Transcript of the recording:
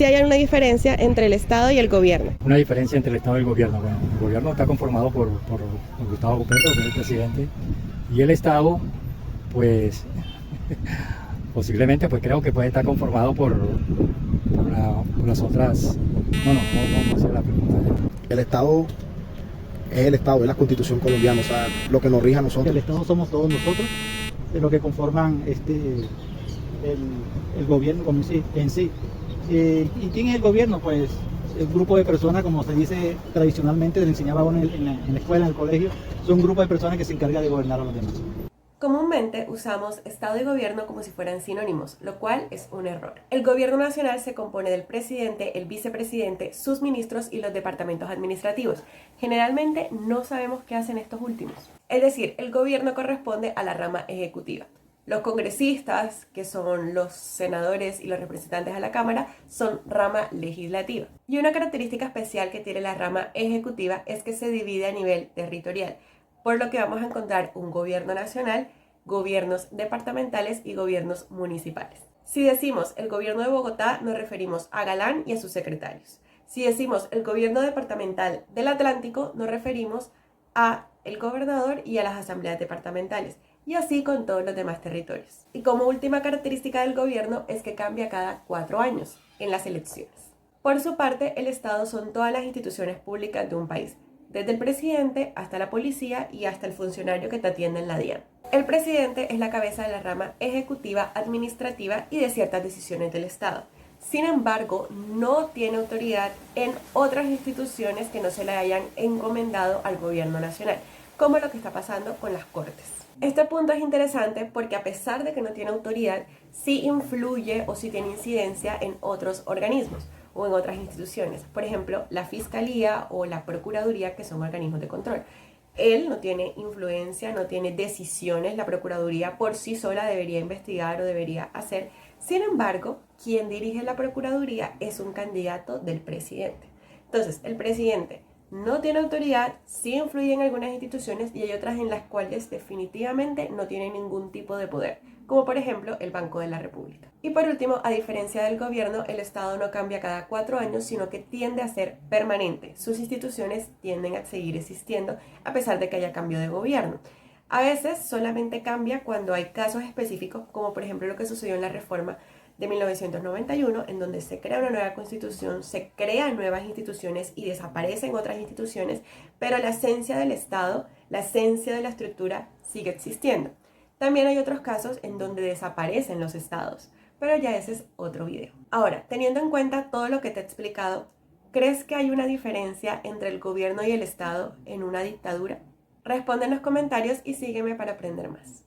si hay una diferencia entre el Estado y el gobierno. Una diferencia entre el Estado y el gobierno. Bueno, el gobierno está conformado por Gustavo Petro, que es el presidente, y el Estado, pues, posiblemente, pues creo que puede estar conformado por las otras... No sé la pregunta. El Estado es el Estado, es la Constitución colombiana, o sea, lo que nos rige a nosotros. El Estado somos todos nosotros, de lo que conforman el gobierno en sí. ¿Y quién es el gobierno? Pues el grupo de personas, como se dice tradicionalmente, le enseñaba a uno en la escuela, en el colegio, son un grupo de personas que se encarga de gobernar a los demás. Comúnmente usamos Estado y gobierno como si fueran sinónimos, lo cual es un error. El gobierno nacional se compone del presidente, el vicepresidente, sus ministros y los departamentos administrativos. Generalmente no sabemos qué hacen estos últimos. Es decir, el gobierno corresponde a la rama ejecutiva. Los congresistas, que son los senadores y los representantes a la Cámara, son rama legislativa. Y una característica especial que tiene la rama ejecutiva es que se divide a nivel territorial, por lo que vamos a encontrar un gobierno nacional, gobiernos departamentales y gobiernos municipales. Si decimos el gobierno de Bogotá, nos referimos a Galán y a sus secretarios. Si decimos el gobierno departamental del Atlántico, nos referimos a el gobernador y a las asambleas departamentales, y así con todos los demás territorios. Y como última característica del gobierno es que cambia cada 4 años en las elecciones. Por su parte, el Estado son todas las instituciones públicas de un país, desde el presidente hasta la policía y hasta el funcionario que te atiende en la DIAN. El presidente es la cabeza de la rama ejecutiva, administrativa y de ciertas decisiones del Estado. Sin embargo, no tiene autoridad en otras instituciones que no se le hayan encomendado al gobierno nacional, como lo que está pasando con las Cortes. Este punto es interesante porque a pesar de que no tiene autoridad, sí influye o sí tiene incidencia en otros organismos o en otras instituciones. Por ejemplo, la Fiscalía o la Procuraduría, que son organismos de control. Él no tiene influencia, no tiene decisiones, la Procuraduría por sí sola debería investigar o debería hacer. Sin embargo, quien dirige la Procuraduría es un candidato del presidente. Entonces, el presidente no tiene autoridad, sí influye en algunas instituciones y hay otras en las cuales definitivamente no tiene ningún tipo de poder, como por ejemplo el Banco de la República. Y por último, a diferencia del gobierno, el Estado no cambia cada 4 años, sino que tiende a ser permanente. Sus instituciones tienden a seguir existiendo a pesar de que haya cambio de gobierno. A veces solamente cambia cuando hay casos específicos, como por ejemplo lo que sucedió en la reforma de 1991, en donde se crea una nueva constitución, se crean nuevas instituciones y desaparecen otras instituciones, pero la esencia del Estado, la esencia de la estructura sigue existiendo. También hay otros casos en donde desaparecen los estados, pero ya ese es otro video. Ahora, teniendo en cuenta todo lo que te he explicado, ¿crees que hay una diferencia entre el gobierno y el Estado en una dictadura? Responde en los comentarios y sígueme para aprender más.